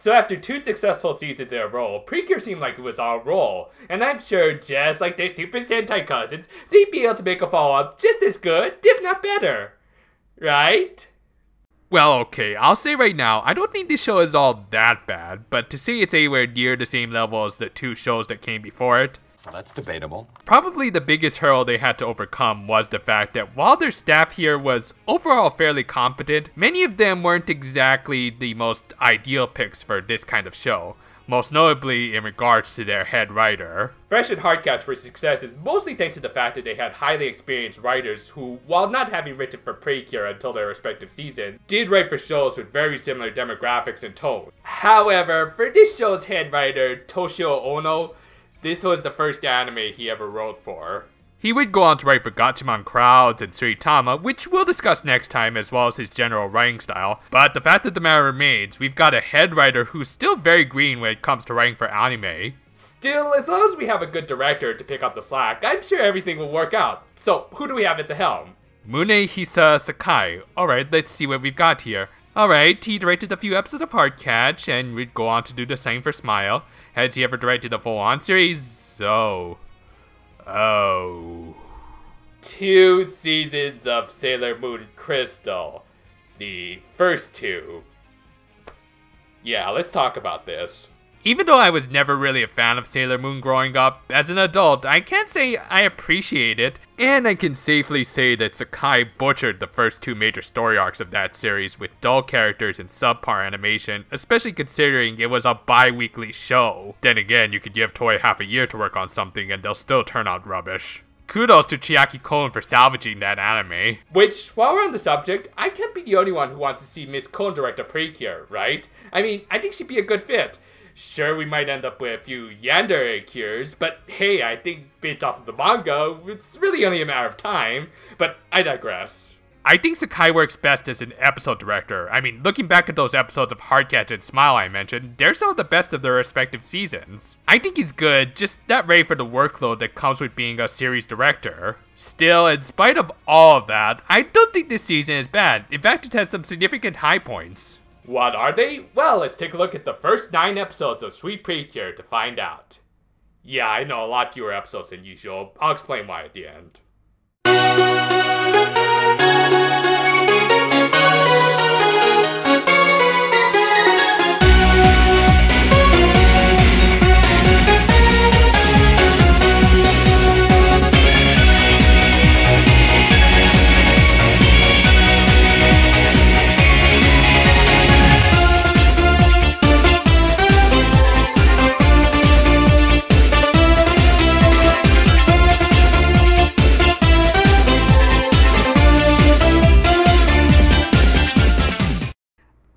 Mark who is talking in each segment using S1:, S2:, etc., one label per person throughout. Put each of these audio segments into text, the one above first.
S1: So after 2 successful seasons in a row, Precure seemed like it was on a roll, and I'm sure just like their Super Sentai cousins, they'd be able to make a follow-up just as good, if not better. Right?
S2: Well, okay, I'll say right now, I don't think this show is all that bad, but to say it's anywhere near the same level as the 2 shows that came before it,
S3: well, that's debatable.
S2: Probably the biggest hurdle they had to overcome was the fact that while their staff here was overall fairly competent, many of them weren't exactly the most ideal picks for this kind of show, most notably in regards to their head writer.
S1: Fresh and Hardcatch for success is mostly thanks to the fact that they had highly experienced writers who, while not having written for Precure until their respective season, did write for shows with very similar demographics and tone. However, for this show's head writer, Toshio Ono, this was the first anime he ever wrote for.
S2: He would go on to write for Gatchaman Crowds and Suritama, which we'll discuss next time, as well as his general writing style. But the fact of the matter remains, we've got a head writer who's still very green when it comes to writing for anime.
S1: Still, as long as we have a good director to pick up the slack, I'm sure everything will work out. So, who do we have at the helm?
S2: Munehisa Sakai. Alright, let's see what we've got here. Alright, he directed a few episodes of Hardcatch, and would go on to do the same for Smile. Has he ever directed a full-on series? Oh.
S1: 2 seasons of Sailor Moon Crystal. The first 2. Yeah, let's talk about this.
S2: Even though I was never really a fan of Sailor Moon growing up, as an adult, I can't say I appreciate it, and I can safely say that Sakai butchered the first 2 major story arcs of that series with dull characters and subpar animation, especially considering it was a bi-weekly show. Then again, you could give Toei half a year to work on something and they'll still turn out rubbish. Kudos to Chiaki Kon for salvaging that anime.
S1: Which, while we're on the subject, I can't be the only one who wants to see Miss Kon direct a Precure, right? I mean, I think she'd be a good fit. Sure, we might end up with a few yandere cures, but hey, I think based off of the manga, it's really only a matter of time. But I digress.
S2: I think Sakai works best as an episode director. I mean, looking back at those episodes of Hardcatch and Smile I mentioned, they're some of the best of their respective seasons. I think he's good, just not ready for the workload that comes with being a series director. Still, in spite of all of that, I don't think this season is bad. In fact, it has some significant high points.
S1: What are they? Well, let's take a look at the first 9 episodes of Sweet Precure to find out. Yeah, I know, a lot fewer episodes than usual. I'll explain why at the end.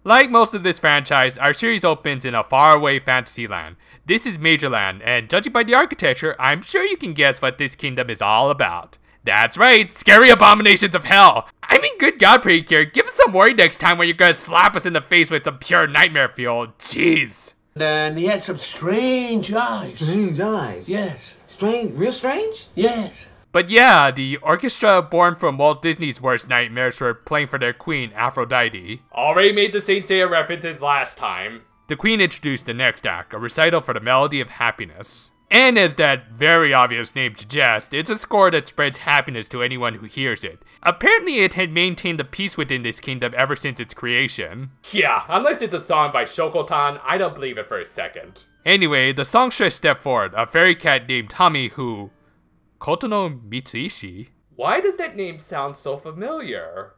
S2: Like most of this franchise, our series opens in a faraway fantasy land. This is Majorland, and judging by the architecture, I'm sure you can guess what this kingdom is all about. That's right, scary abominations of hell! I mean, good God, Precure, give us some worry next time when you're gonna slap us in the face with some pure nightmare fuel. Jeez.
S4: And he had some strange eyes.
S5: Strange eyes?
S4: Yes.
S5: Strange? Real strange?
S4: Yes.
S2: But yeah, the orchestra born from Walt Disney's worst nightmares were playing for their queen, Aphrodite.
S1: Already made the Saint Seiya references last time.
S2: The queen introduced the next act, a recital for the Melody of Happiness. And as that very obvious name suggests, it's a score that spreads happiness to anyone who hears it. Apparently it had maintained the peace within this kingdom ever since its creation.
S1: Yeah, unless it's a song by Shokotan, I don't believe it for a second.
S2: Anyway, the songstress stepped forward, a fairy cat named Tommy who... Kotono Mitsuishi?
S1: Why does that name sound so familiar?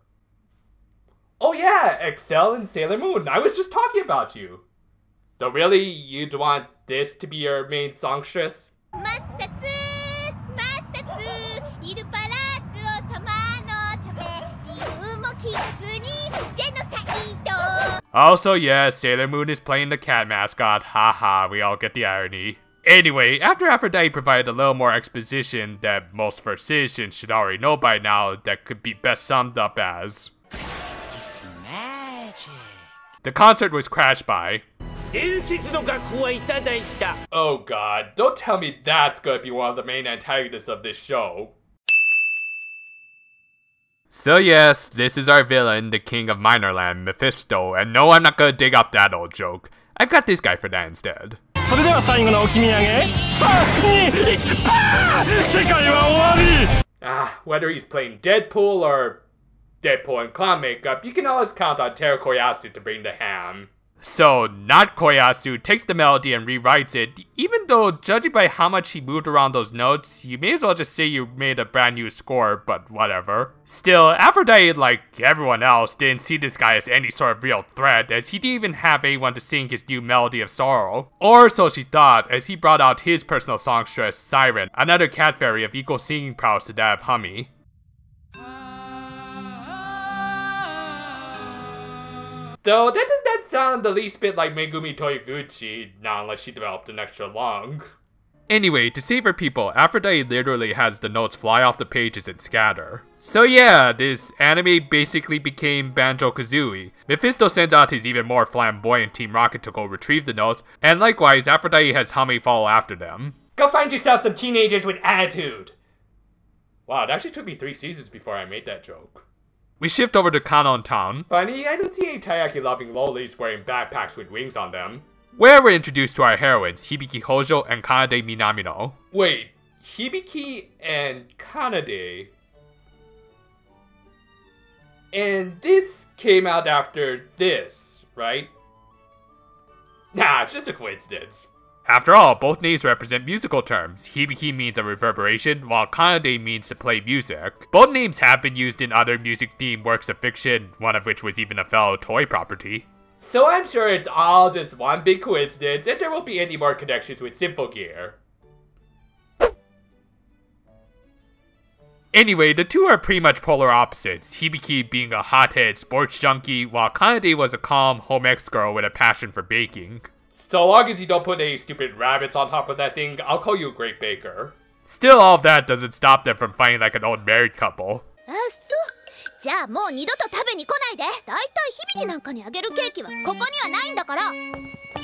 S1: Oh yeah, Excel and Sailor Moon, I was just talking about you. Though really, you'd want this to be your main songstress?
S2: Also yes, Sailor Moon is playing the cat mascot, haha, we all get the irony. Anyway, after Aphrodite provided a little more exposition that most first citizens should already know by now that could be best summed up as...
S6: It's magic.
S2: The concert was crashed by...
S1: Oh god, don't tell me that's gonna be one of the main antagonists of this show.
S2: So yes, this is our villain, the king of Minorland, Mephisto, and no, I'm not gonna dig up that old joke. I've got this guy for that instead.
S3: それでは最後の置き土産321パー世界は終わり
S1: Whether he's playing Deadpool or Deadpool in clown makeup, you can always count on Teru Koyasu to bring the ham.
S2: So, not Koyasu takes the melody and rewrites it, even though judging by how much he moved around those notes, you may as well just say you made a brand new score, but whatever. Still, Aphrodite, like everyone else, didn't see this guy as any sort of real threat, as he didn't even have anyone to sing his new Melody of Sorrow. Or so she thought, as he brought out his personal songstress, Siren, another cat fairy of equal singing prowess to that of Hami.
S1: Though that does not sound the least bit like Megumi Toyoguchi, not unless she developed an extra lung.
S2: Anyway, to save her people, Aphrodite literally has the notes fly off the pages and scatter. So yeah, this anime basically became Banjo-Kazooie. Mephisto sends out his even more flamboyant Team Rocket to go retrieve the notes, and likewise, Aphrodite has Hami follow after them.
S1: Go find yourself some teenagers with attitude! Wow, it actually took me 3 seasons before I made that joke.
S2: We shift over to Kanon Town,
S1: Funny, I don't see any taiyaki-loving lolis wearing backpacks with wings on them.
S2: where we're introduced to our heroines, Hibiki Hojo and Kanade Minamino.
S1: Wait, Hibiki and Kanade. And this came out after this, right? Nah, it's just a coincidence.
S2: After all, both names represent musical terms. Hibiki means a reverberation, while Kanade means to play music. Both names have been used in other music-themed works of fiction, one of which was even a fellow Toei property.
S1: So I'm sure it's all just one big coincidence, and there won't be any more connections with Symphogear.
S2: Anyway, the two are pretty much polar opposites, Hibiki being a hot-headed sports junkie, while Kanade was a calm, home ex-girl with a passion for baking.
S1: So long as you don't put any stupid rabbits on top of that thing, I'll call you a great baker.
S2: Still, all of that doesn't stop them from fighting like an old married couple.
S7: じゃあもう二度と食べに来ないで。だいたい響なんかにあげるケーキはここにはないんだから。響なん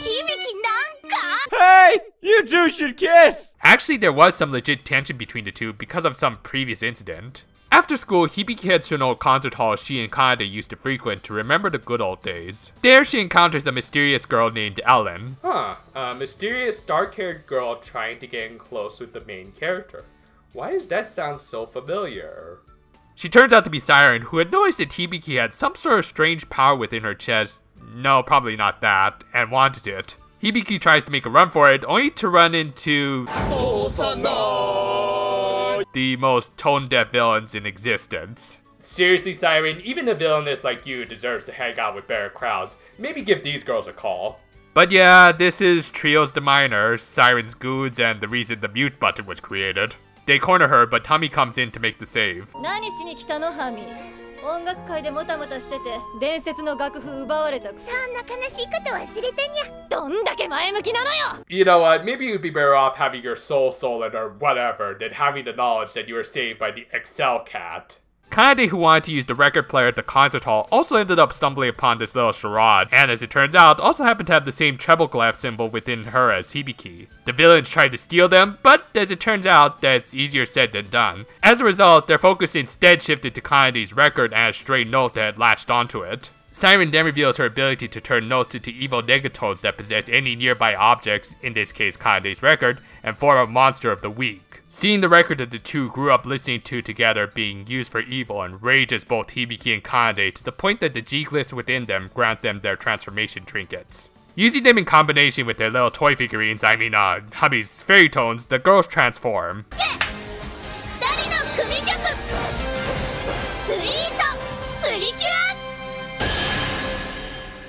S7: か
S3: Hey! You two should kiss!
S2: Actually, there was some legit tension between the two because of some previous incident. After school, Hibiki heads to an old concert hall she and Kanade used to frequent to remember the good old days. There, she encounters a mysterious girl named Ellen.
S1: A mysterious dark-haired girl trying to get in close with the main character. Why does that sound so familiar?
S2: She turns out to be Siren, who had noticed that Hibiki had some sort of strange power within her chest. No, probably not that, and wanted it. Hibiki tries to make a run for it, only to run into the most tone-deaf villains in existence.
S1: Seriously, Siren, even a villainess like you deserves to hang out with better crowds. Maybe give these girls a call.
S2: But yeah, this is Trios the Minor, Siren's goods, and the reason the mute button was created. They corner her, but Tommy comes in to make the save.
S7: 何しに来たのハミ。音楽会でもたもたしてて伝説の楽譜奪われたくせ。そんな悲しいこと忘れてにゃ。どんだけ前向きなのよ。
S1: You know what, maybe you'd be better off having your soul stolen or whatever than having the knowledge that you were saved by the Excel cat.
S2: Kanade, who wanted to use the record player at the concert hall, also ended up stumbling upon this little charade, and as it turns out, also happened to have the same treble clef symbol within her as Hibiki. The villains tried to steal them, but as it turns out, that's easier said than done. As a result, their focus instead shifted to Kanade's record and a stray note that had latched onto it. Siren then reveals her ability to turn notes into evil negatones that possess any nearby objects, in this case Kanade's record, and form a monster of the week. Seeing the record that the two grew up listening to together being used for evil enrages both Hibiki and Kanade to the point that the G-glyphs within them grant them their transformation trinkets. Using them in combination with their little toy figurines, Hami's fairy tones, the girls transform.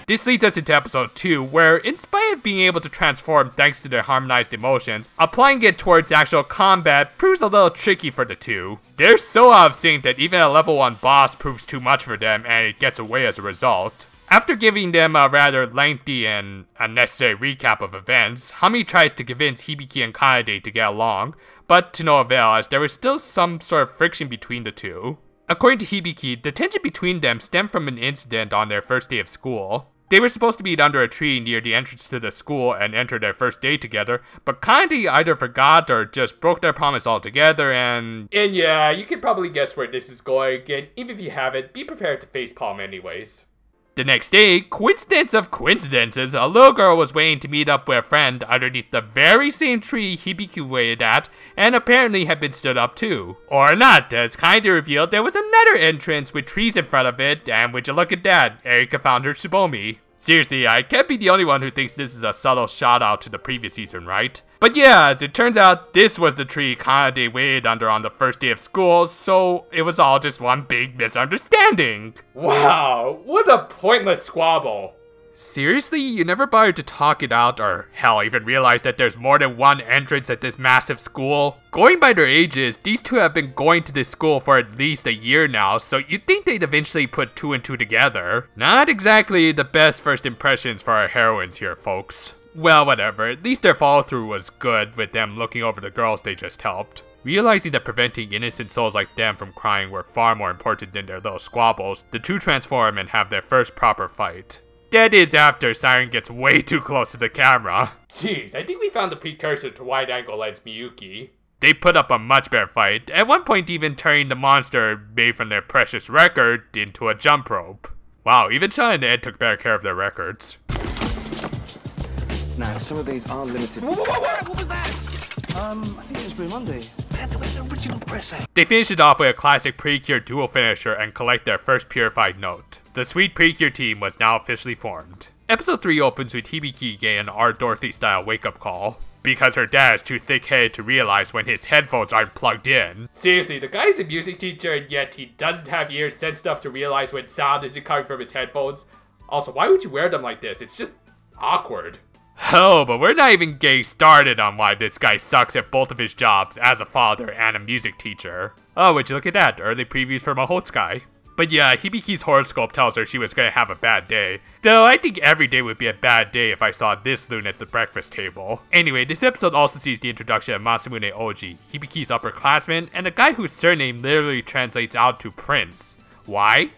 S2: This leads us into episode 2, where in spite of being able to transform thanks to their harmonized emotions, applying it towards actual combat proves a little tricky for the two. They're so out of sync that even a level 1 boss proves too much for them and it gets away as a result. After giving them a rather lengthy and unnecessary recap of events, Hami tries to convince Hibiki and Kanade to get along, but to no avail as there was still some sort of friction between the two. According to Hibiki, the tension between them stemmed from an incident on their first day of school. They were supposed to meet under a tree near the entrance to the school and enter their first day together, but Kanade either forgot or just broke their promise altogether and yeah,
S1: you can probably guess where this is going, and even if you haven't, be prepared to facepalm anyways.
S2: The next day, coincidence of coincidences, a little girl was waiting to meet up with a friend underneath the very same tree Hibiki waited at, and apparently had been stood up too. Or not, as kinda revealed there was another entrance with trees in front of it, and would you look at that, Erika found her Tsubomi. Seriously, I can't be the only one who thinks this is a subtle shout out to the previous season, right? But yeah, as it turns out, this was the tree Kanade waited under on the first day of school, so it was all just one big misunderstanding.
S1: Wow, what a pointless squabble.
S2: Seriously, you never bothered to talk it out, or hell, even realize that there's more than one entrance at this massive school? Going by their ages, these two have been going to this school for at least a year now, so you'd think they'd eventually put two and two together. Not exactly the best first impressions for our heroines here, folks. Well, whatever, at least their follow-through was good with them looking over the girls they just helped. Realizing that preventing innocent souls like them from crying were far more important than their little squabbles, the two transform and have their first proper fight. That is after Siren gets way too close to the camera.
S1: Jeez, I think we found the precursor to wide-angle lens Miyuki.
S2: They put up a much better fight, at one point even turning the monster made from their precious record into a jump rope. Wow, even Sean and Ed took better care of their records.
S8: Now, some of these are limited.
S3: What was that?
S8: I think it was Blue Monday. Man, there was an original pressing.
S2: They finish it off with a classic Precure dual finisher and collect their first purified note. The sweet Precure team was now officially formed. Episode 3 opens with Hibiki getting an R. Dorothy style wake-up call, because her dad is too thick-headed to realize when his headphones aren't plugged in.
S1: Seriously, the guy's a music teacher and yet he doesn't have ears sense enough to realize when sound isn't coming from his headphones. Also, why would you wear them like this? It's just awkward.
S2: Oh, but we're not even getting started on why this guy sucks at both of his jobs as a father and a music teacher. Oh, would you look at that, early previews from Mahotsukai. But yeah, Hibiki's horoscope tells her she was gonna have a bad day. Though I think every day would be a bad day if I saw this loon at the breakfast table. Anyway, this episode also sees the introduction of Masamune Oji, Hibiki's upperclassman, and a guy whose surname literally translates out to prince. Why?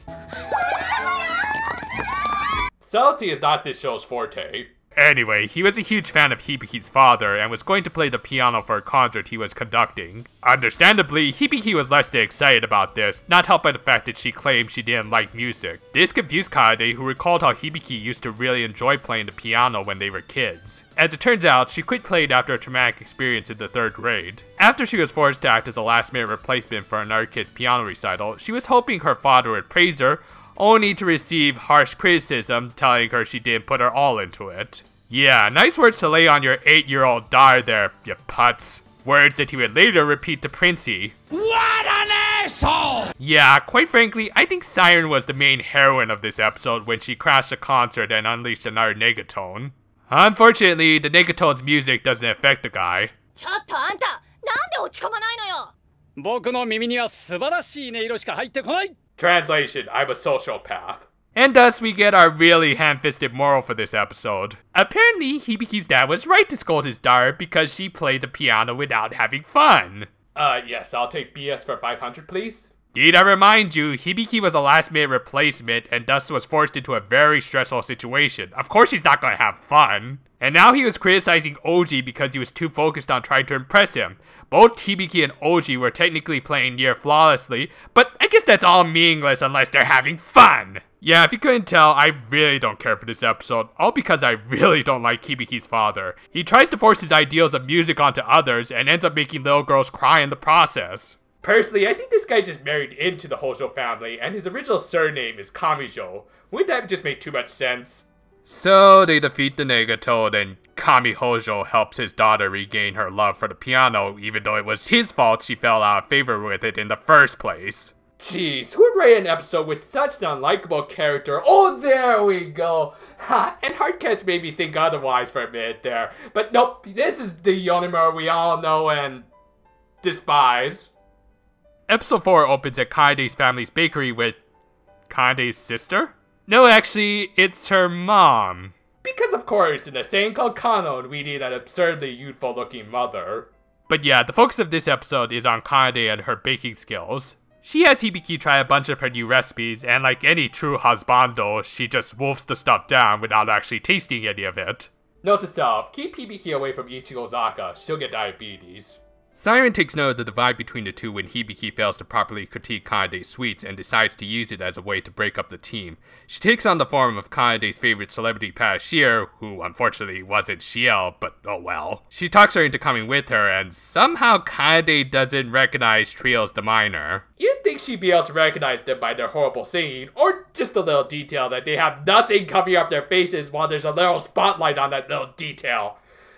S1: Subtlety is not this show's forte.
S2: Anyway, he was a huge fan of Hibiki's father and was going to play the piano for a concert he was conducting. Understandably, Hibiki was less than excited about this, not helped by the fact that she claimed she didn't like music. This confused Kanade, who recalled how Hibiki used to really enjoy playing the piano when they were kids. As it turns out, she quit playing after a traumatic experience in the 3rd grade. After she was forced to act as a last-minute replacement for another kid's piano recital, she was hoping her father would praise her, only to receive harsh criticism telling her she didn't put her all into it. Yeah, nice words to lay on your 8-year-old daughter there, you putz. Words that he would later repeat to Princey.
S3: What an asshole!
S2: Yeah, quite frankly, I think Siren was the main heroine of this episode when she crashed a concert and unleashed another negatone. Unfortunately, the negatone's music doesn't affect the guy.
S7: ちょっとあんた、なんで落ち込まないのよ。
S3: 僕の耳には素晴らしい音色しか入ってこない。
S1: Translation, I'm a sociopath.
S2: And thus we get our really ham-fisted moral for this episode. Apparently, Hibiki's dad was right to scold his daughter because she played the piano without having fun.
S1: Yes, I'll take BS for 500, please.
S2: Need I remind you, Hibiki was a last-minute replacement and thus was forced into a very stressful situation. Of course he's not gonna have fun. And now he was criticizing Oji because he was too focused on trying to impress him. Both Hibiki and Oji were technically playing near flawlessly, but I guess that's all meaningless unless they're having fun. Yeah, if you couldn't tell, I really don't care for this episode, all because I really don't like Hibiki's father. He tries to force his ideals of music onto others and ends up making little girls cry in the process.
S1: Personally, I think this guy just married into the Hojo family, and his original surname is Kamijo. Wouldn't that just make too much sense?
S2: So they defeat the Negatone, and Kami Hojo helps his daughter regain her love for the piano, even though it was his fault she fell out of favor with it in the first place.
S1: Jeez, who would write an episode with such an unlikable character? Oh, there we go! Ha! And Hardcatch made me think otherwise for a minute there. But nope, this is the Yonimura we all know and despise.
S2: Episode 4 opens at Kaede's family's bakery with Kaede's sister? No, actually, it's her mom.
S1: Because of course, in a saying called Kanon, we need an absurdly youthful looking mother.
S2: But yeah, the focus of this episode is on Kaede and her baking skills. She has Hibiki try a bunch of her new recipes, and like any true husbando, she just wolfs the stuff down without actually tasting any of it.
S1: Note to self, keep Hibiki away from Ichigozaka, she'll get diabetes.
S2: Siren takes note of the divide between the two when Hibiki fails to properly critique Kanade's sweets and decides to use it as a way to break up the team. She takes on the form of Kanade's favorite celebrity cashier, who unfortunately wasn't Shiel, but oh well. She talks her into coming with her, and somehow Kanade doesn't recognize Trio's the minor.
S1: You'd think she'd be able to recognize them by their horrible singing, or just a little detail that they have nothing covering up their faces while there's a little spotlight on that little detail.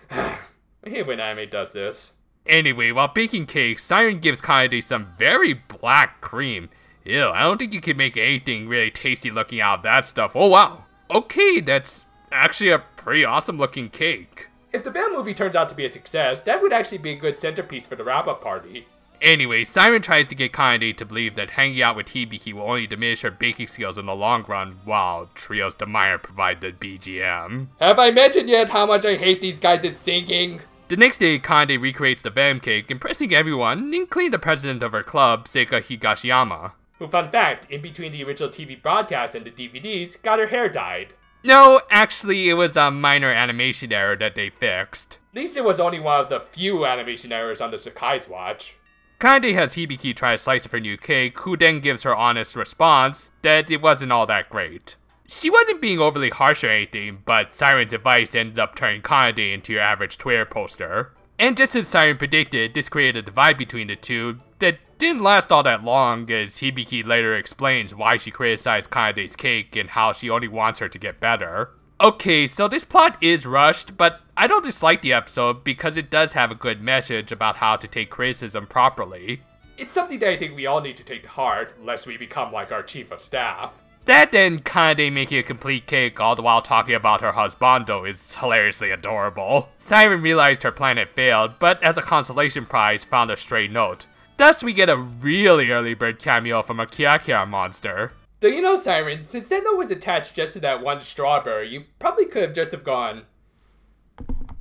S1: I hate when anime does this.
S2: Anyway, while baking cake, Siren gives Kanade some very black cream. Ew, I don't think you could make anything really tasty looking out of that stuff. Oh wow. Okay, that's actually a pretty awesome looking cake.
S1: If the fan movie turns out to be a success, that would actually be a good centerpiece for the wrap-up party.
S2: Anyway, Siren tries to get Kanade to believe that hanging out with Hibiki will only diminish her baking skills in the long run, while Trio's the minor provide the BGM.
S1: Have I mentioned yet how much I hate these guys' singing?
S2: The next day, Kanade recreates the Venom cake, impressing everyone, including the president of her club, Seika Higashiyama.
S1: Who, fun fact, in between the original TV broadcast and the DVDs, got her hair dyed.
S2: No, actually, it was a minor animation error that they fixed.
S1: At least it was only one of the few animation errors on the Sakai's watch.
S2: Kanade has Hibiki try a slice of her new cake, who then gives her honest response that it wasn't all that great. She wasn't being overly harsh or anything, but Siren's advice ended up turning Kanade into your average Twitter poster. And just as Siren predicted, this created a divide between the two that didn't last all that long, as Hibiki later explains why she criticized Kanade's cake and how she only wants her to get better. Okay, so this plot is rushed, but I don't dislike the episode because it does have a good message about how to take criticism properly.
S1: It's something that I think we all need to take to heart, lest we become like our chief of staff.
S2: That and Kanade making a complete cake all the while talking about her husbando is hilariously adorable. Siren realized her plan had failed, but as a consolation prize found a stray note. Thus we get a really early bird cameo from a Kira monster.
S1: Though you know, Siren, since that note was attached just to that one strawberry, you probably could have just have gone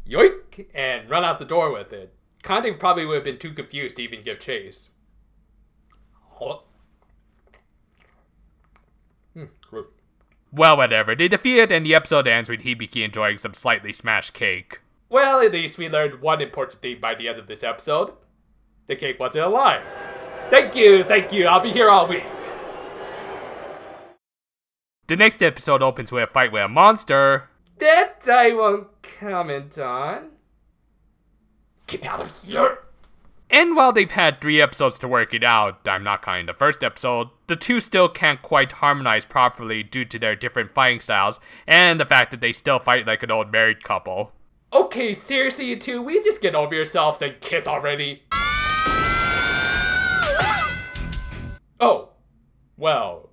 S1: yoink and run out the door with it. Kanade probably would have been too confused to even give chase.
S2: Well, whatever. They defeat it, and the episode ends with Hibiki enjoying some slightly smashed cake.
S1: Well, at least we learned one important thing by the end of this episode. The cake wasn't alive. Thank you, I'll be here all week.
S2: The next episode opens with a fight with a monster.
S1: That I won't comment on. Get out of here.
S2: And while they've had 3 episodes to work it out, I'm not counting the first episode, the two still can't quite harmonize properly due to their different fighting styles, and the fact that they still fight like an old married couple.
S1: Okay, seriously you two, will you just get over yourselves and kiss already? Oh, well,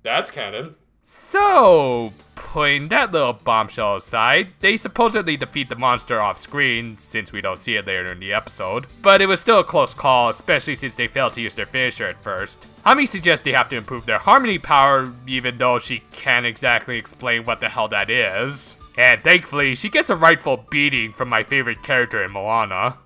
S1: that's canon.
S2: So, putting that little bombshell aside, they supposedly defeat the monster off screen, since we don't see it later in the episode. But it was still a close call, especially since they failed to use their finisher at first. Hami suggests they have to improve their harmony power, even though she can't exactly explain what the hell that is. And thankfully, she gets a rightful beating from my favorite character in Moana.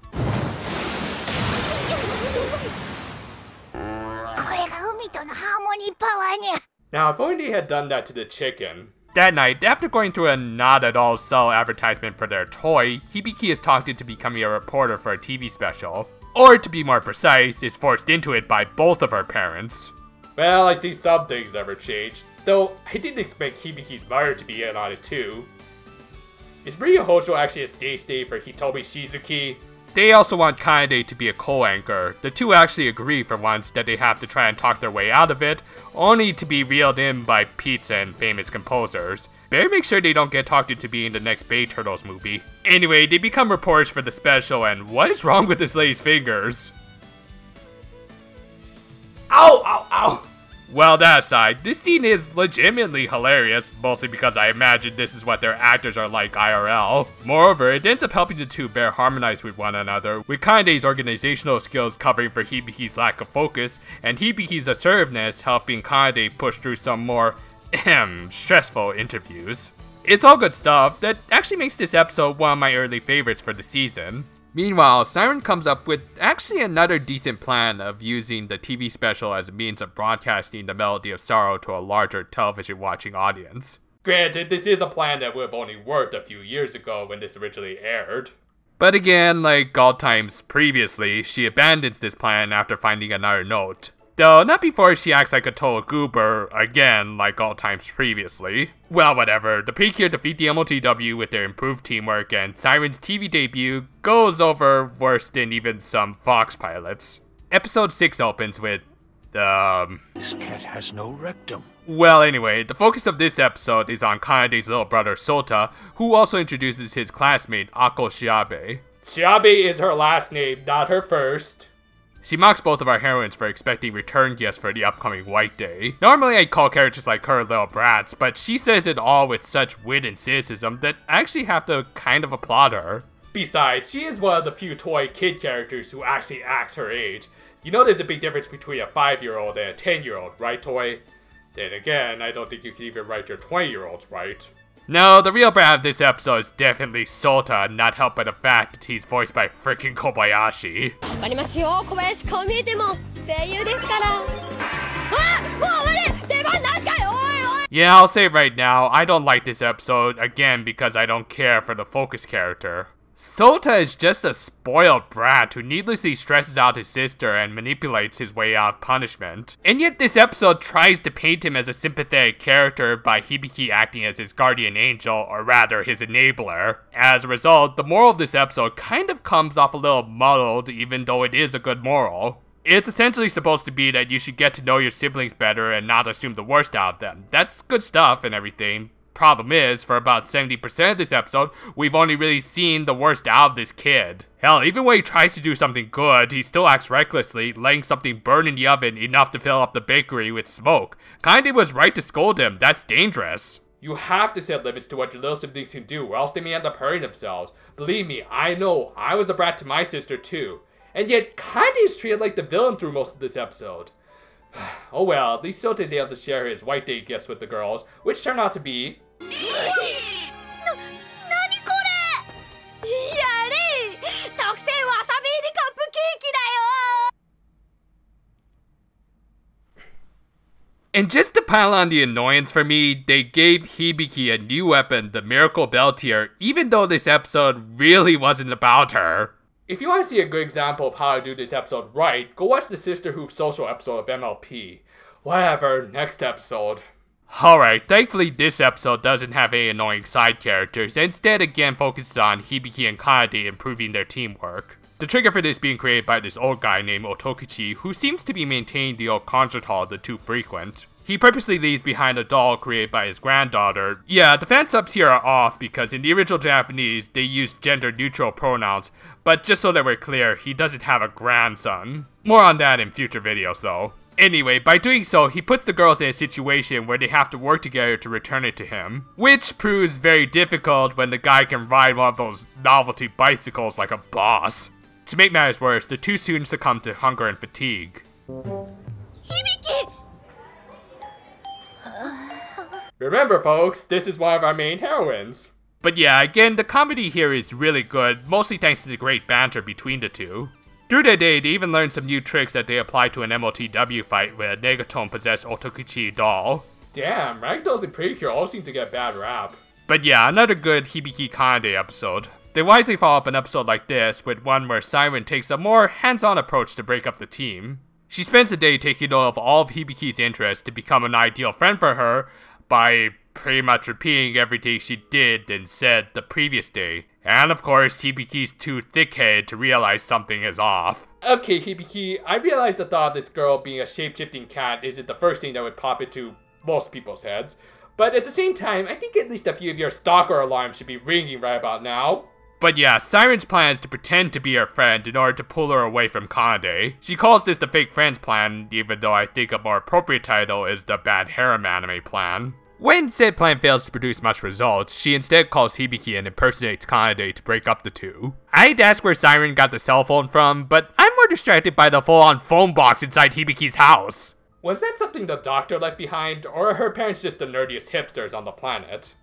S1: Now, if only they had done that to the chicken.
S2: That night, after going through a not-at-all-sell advertisement for their toy, Hibiki is talked into becoming a reporter for a TV special. Or, to be more precise, is forced into it by both of her parents.
S1: Well, I see some things never changed. Though, I didn't expect Hibiki's mother to be in on it too. Is Rio Hosho actually a stage name for Hitomi Shizuki?
S2: They also want Kanade to be a co-anchor. The two actually agree for once that they have to try and talk their way out of it, only to be reeled in by pizza and famous composers. Better make sure they don't get talked into being the next Bay Turtles movie. Anyway, they become reporters for the special, and what is wrong with this lady's fingers?
S1: Ow, ow, ow!
S2: Well, that aside, this scene is legitimately hilarious, mostly because I imagine this is what their actors are like IRL. Moreover, it ends up helping the two better harmonize with one another, with Kanade's organizational skills covering for Hibiki's lack of focus, and Hibiki's assertiveness helping Kanade push through some more, stressful interviews. It's all good stuff that actually makes this episode one of my early favorites for the season. Meanwhile, Siren comes up with actually another decent plan of using the TV special as a means of broadcasting the melody of sorrow to a larger television watching audience.
S1: Granted, this is a plan that would have only worked a few years ago when this originally aired.
S2: But again, like all times previously, she abandons this plan after finding another note. Though not before she acts like a total goober, again, like all times previously. Well, whatever, the Precure defeat the MLTW with their improved teamwork, and Siren's TV debut goes over worse than even some Fox pilots. Episode 6 opens with,
S3: This cat has no rectum.
S2: Well, anyway, the focus of this episode is on Kanade's little brother Sota, who also introduces his classmate Ako Shiabe.
S1: Shiabe is her last name, not her first.
S2: She mocks both of our heroines for expecting return gifts for the upcoming White Day. Normally I'd call characters like her little brats, but she says it all with such wit and cynicism that I actually have to kind of applaud her.
S1: Besides, she is one of the few Toei kid characters who actually acts her age. You know there's a big difference between a 5-year-old and a 10-year-old, right, Toei? Then again, I don't think you can even write your 20-year-olds right.
S2: No, the real brat of this episode is definitely Sota, not helped by the fact that he's voiced by freaking Kobayashi. Yeah, I'll say right now, I don't like this episode, again because I don't care for the focus character. Sota is just a spoiled brat who needlessly stresses out his sister and manipulates his way out of punishment. And yet this episode tries to paint him as a sympathetic character by Hibiki acting as his guardian angel, or rather his enabler. As a result, the moral of this episode kind of comes off a little muddled, even though it is a good moral. It's essentially supposed to be that you should get to know your siblings better and not assume the worst out of them. That's good stuff and everything. Problem is, for about 70% of this episode, we've only really seen the worst out of this kid. Hell, even when he tries to do something good, he still acts recklessly, letting something burn in the oven enough to fill up the bakery with smoke. Kinda was right to scold him, that's dangerous.
S1: You have to set limits to what your little siblings can do, or else they may end up hurting themselves. Believe me, I know, I was a brat to my sister too. And yet, kinda is treated like the villain through most of this episode. Oh well, at least Sota is able to share his White Day gifts with the girls, which turned out to be...
S2: And just to pile on the annoyance for me, they gave Hibiki a new weapon, the Miracle Bell Tier, even though this episode really wasn't about her.
S1: If you want to see a good example of how to do this episode right, go watch the Sisterhood social episode of MLP. Whatever, next episode.
S2: Alright, thankfully this episode doesn't have any annoying side characters, and instead again focuses on Hibiki and Kanade improving their teamwork. The trigger for this being created by this old guy named Otokuchi, who seems to be maintaining the old concert hall the too frequent. He purposely leaves behind a doll created by his granddaughter. Yeah, the fan subs here are off because in the original Japanese, they use gender-neutral pronouns, but just so that we're clear, he doesn't have a grandson. More on that in future videos though. Anyway, by doing so, he puts the girls in a situation where they have to work together to return it to him. Which proves very difficult when the guy can ride one of those novelty bicycles like a boss. To make matters worse, the two students succumb to hunger and fatigue.
S7: Hibiki!
S1: Remember folks, this is one of our main heroines.
S2: But yeah, again, the comedy here is really good, mostly thanks to the great banter between the two. Through their day, they even learned some new tricks that they apply to an MLTW fight with a Negatone-possessed Otokuchi doll.
S1: Damn, ragdolls and Precure all seem to get a bad rap.
S2: But yeah, another good Hibiki Kanade episode. They wisely follow up an episode like this with one where Siren takes a more hands-on approach to break up the team. She spends the day taking note of all of Hibiki's interests to become an ideal friend for her by pretty much repeating everything she did and said the previous day. And of course, Hibiki's too thick-headed to realize something is off.
S1: Okay, Hibiki, I realize the thought of this girl being a shape-shifting cat isn't the first thing that would pop into most people's heads. But at the same time, I think at least a few of your stalker alarms should be ringing right about now.
S2: But yeah, Siren's plan is to pretend to be her friend in order to pull her away from Kanade. She calls this the fake friends plan, even though I think a more appropriate title is the bad harem anime plan. When said plan fails to produce much results, she instead calls Hibiki and impersonates Kanade to break up the two. I'd ask where Siren got the cell phone from, but I'm more distracted by the full-on phone box inside Hibiki's house.
S1: Was that something the doctor left behind, or are her parents just the nerdiest hipsters on the planet?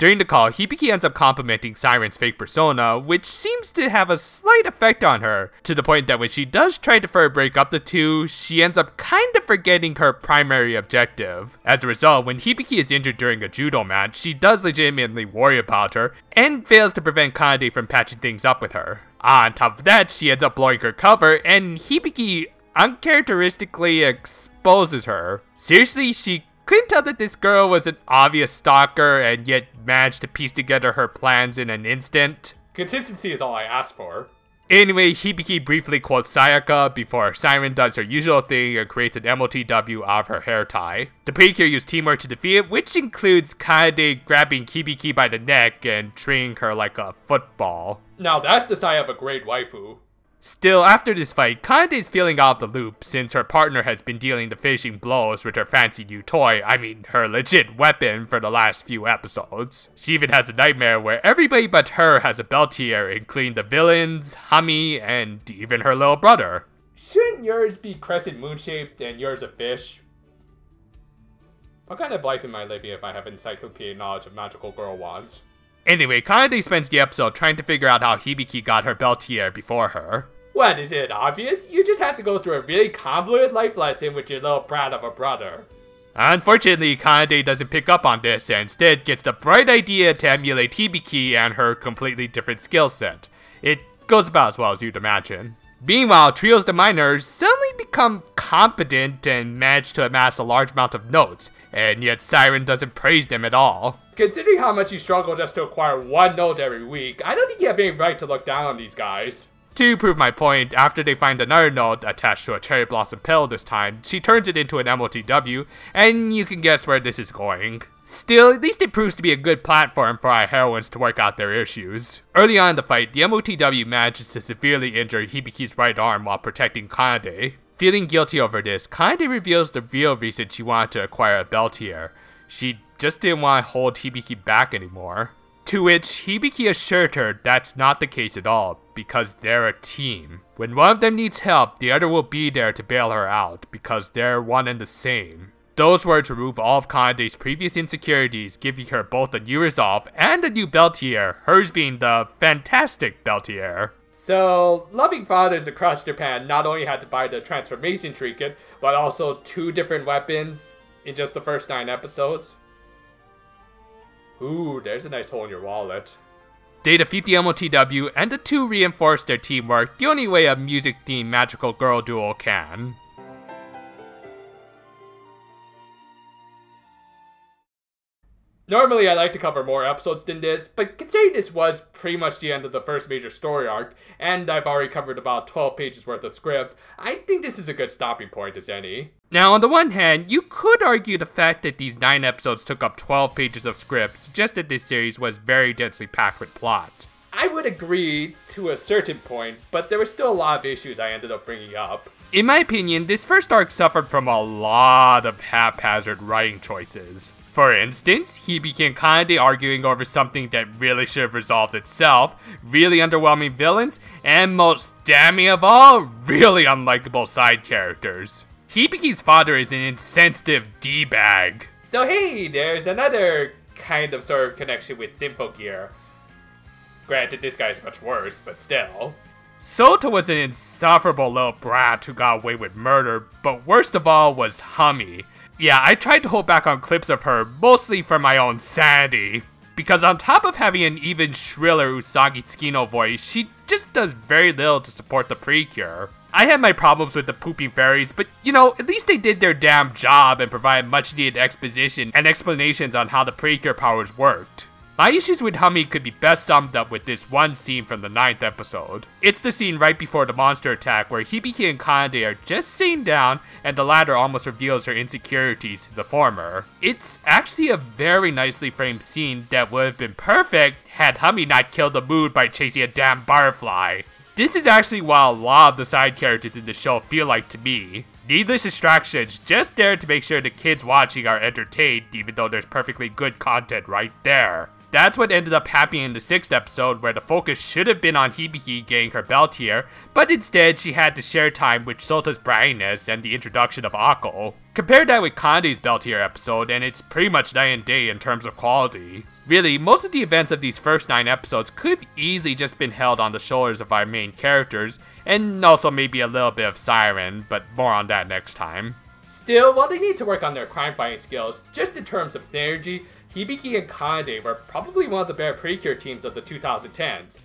S2: During the call, Hibiki ends up complimenting Siren's fake persona, which seems to have a slight effect on her, to the point that when she does try to further break up the two, she ends up kind of forgetting her primary objective. As a result, when Hibiki is injured during a judo match, she does legitimately worry about her, and fails to prevent Kanade from patching things up with her. On top of that, she ends up blowing her cover, and Hibiki uncharacteristically exposes her. Seriously, she couldn't tell that this girl was an obvious stalker and yet managed to piece together her plans in an instant.
S1: Consistency is all I ask for.
S2: Anyway, Hibiki briefly quotes Sayaka before Siren does her usual thing and creates an MOTW out of her hair tie. The Precure use teamwork to defeat it, which includes Kanade grabbing Hibiki by the neck and treating her like a football.
S1: Now that's the sign of a great waifu.
S2: Still, after this fight, Kanade is feeling out of the loop since her partner has been dealing the finishing blows with her fancy new toy, her legit weapon, for the last few episodes. She even has a nightmare where everybody but her has a Beltier, including the villains, Hami, and even her little brother.
S1: Shouldn't yours be crescent moon shaped and yours a fish? What kind of life am I living if I have encyclopedic knowledge of magical girl wands?
S2: Anyway, Kanade spends the episode trying to figure out how Hibiki got her Beltier before her.
S1: What, is it obvious? You just have to go through a really convoluted life lesson with your little brat of a brother.
S2: Unfortunately, Kanade doesn't pick up on this and instead gets the bright idea to emulate Hibiki and her completely different skill set. It goes about as well as you'd imagine. Meanwhile, Trios the Minors suddenly become competent and manage to amass a large amount of notes, and yet Siren doesn't praise them at all.
S1: Considering how much you struggle just to acquire one note every week, I don't think you have any right to look down on these guys.
S2: To prove my point, after they find another note attached to a cherry blossom petal this time, she turns it into an MOTW, and you can guess where this is going. Still, at least it proves to be a good platform for our heroines to work out their issues. Early on in the fight, the MOTW manages to severely injure Hibiki's right arm while protecting Kanade. Feeling guilty over this, Kanade reveals the real reason she wanted to acquire a Beltier. She just didn't want to hold Hibiki back anymore. To which Hibiki assured her that's not the case at all, because they're a team. When one of them needs help, the other will be there to bail her out, because they're one and the same. Those words remove all of Kanade's previous insecurities, giving her both a new resolve and a new Beltier, hers being the fantastic Beltier.
S1: So, loving fathers across Japan not only had to buy the transformation trinket, but also 2 different weapons in just the first 9 episodes. Ooh, there's a nice hole in your wallet.
S2: They defeat the MOTW, and the two reinforce their teamwork the only way a music-themed magical girl duo can.
S1: Normally I like to cover more episodes than this, but considering this was pretty much the end of the first major story arc, and I've already covered about 12 pages worth of script, I think this is a good stopping point as any.
S2: Now on the one hand, you could argue the fact that these 9 episodes took up 12 pages of script suggests that this series was very densely packed with plot.
S1: I would agree to a certain point, but there were still a lot of issues I ended up bringing up.
S2: In my opinion, this first arc suffered from a lot of haphazard writing choices. For instance, Hibiki and Kanade arguing over something that really should have resolved itself, really underwhelming villains, and most damning of all, really unlikable side characters. Hibiki's father is an insensitive D-bag.
S1: So hey, there's another kind of sort of connection with Symphogear. Granted, this guy's much worse, but still.
S2: Sota was an insufferable little brat who got away with murder, but worst of all was Hami. Yeah, I tried to hold back on clips of her, mostly for my own sanity. Because on top of having an even shriller Usagi Tsukino voice, she just does very little to support the Precure. I had my problems with the pooping fairies, but you know, at least they did their damn job and provided much needed exposition and explanations on how the Precure powers worked. My issues with Hami could be best summed up with this one scene from the 9th episode. It's the scene right before the monster attack where Hibiki and Kanade are just sitting down and the latter almost reveals her insecurities to the former. It's actually a very nicely framed scene that would have been perfect had Hami not killed the mood by chasing a damn butterfly. This is actually what a lot of the side characters in the show feel like to me. Needless distractions, just there to make sure the kids watching are entertained even though there's perfectly good content right there. That's what ended up happening in the 6th episode, where the focus should have been on Hibiki getting her belt here, but instead she had to share time with Sota's brightness and the introduction of Akko. Compare that with Kande's belt here episode, and it's pretty much night and day in terms of quality. Really, most of the events of these first 9 episodes could have easily just been held on the shoulders of our main characters, and also maybe a little bit of Siren, but more on that next time.
S1: Still, while they need to work on their crime fighting skills, just in terms of synergy, Hibiki and Kande were probably one of the better Precure teams of the 2010s.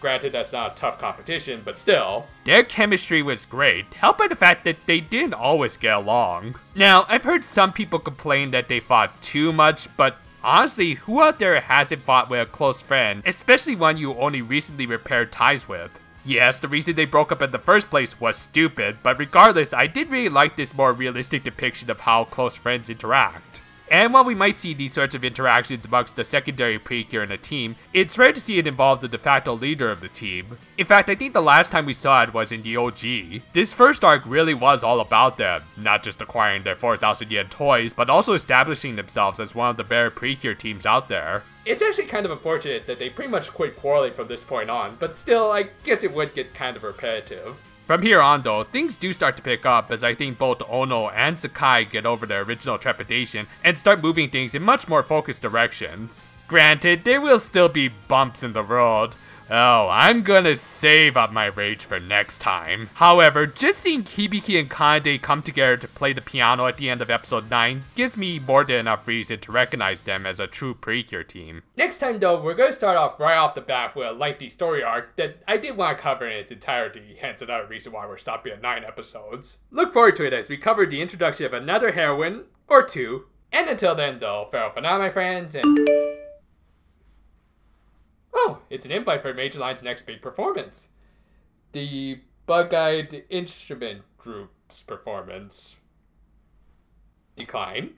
S1: Granted, that's not a tough competition, but still.
S2: Their chemistry was great, helped by the fact that they didn't always get along. Now, I've heard some people complain that they fought too much, but honestly, who out there hasn't fought with a close friend, especially one you only recently repaired ties with? Yes, the reason they broke up in the first place was stupid, but regardless, I did really like this more realistic depiction of how close friends interact. And while we might see these sorts of interactions amongst the secondary Precure in a team, it's rare to see it involve the de facto leader of the team. In fact, I think the last time we saw it was in the OG. This first arc really was all about them, not just acquiring their 4,000 yen toys, but also establishing themselves as one of the better Precure teams out there.
S1: It's actually kind of unfortunate that they pretty much quit quarreling from this point on, but still, I guess it would get kind of repetitive.
S2: From here on though, things do start to pick up as I think both Ono and Sakai get over their original trepidation and start moving things in much more focused directions. Granted, there will still be bumps in the road. Oh, I'm gonna save up my rage for next time. However, just seeing Hibiki and Kande come together to play the piano at the end of episode 9 gives me more than enough reason to recognize them as a true Precure team.
S1: Next time though, we're going to start off right off the bat with a lengthy story arc that I did want to cover in its entirety, hence another reason why we're stopping at 9 episodes. Look forward to it as we cover the introduction of another heroine, or two, and until then though, farewell for now my friends, and... Oh, it's an invite for Major Line's next big performance. The Bug-Eyed Instrument Group's performance. Decline.